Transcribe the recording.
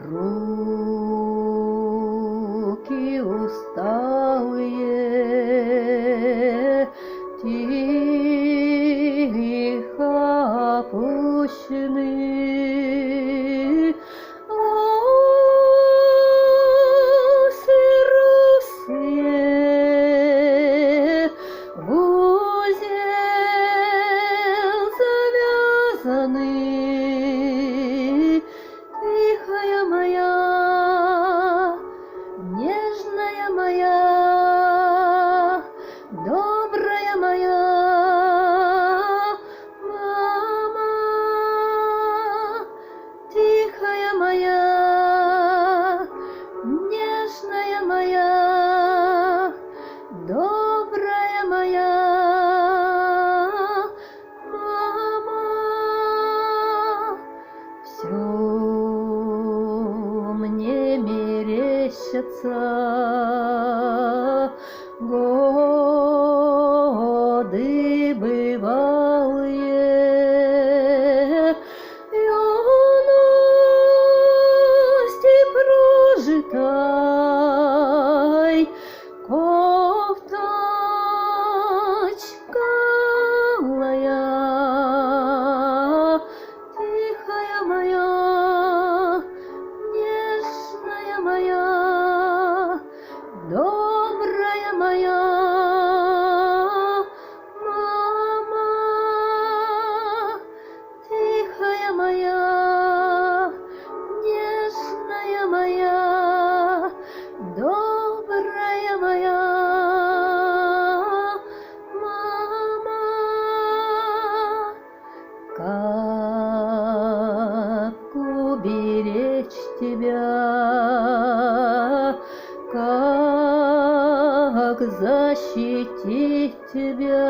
Руки усталые, тихо опущены, волосы русые в узел завязаны. Тихая моя, нежная моя, добрая моя мама, тихая моя, нежная моя, добрая моя мама. Все мне мерещатся годы бывалые, юности прожитай, кофточка алая, тихая моя, нежная моя, добрая моя мама, тихая моя, нежная моя, добрая моя мама. Как уберечь тебя, как защитить тебя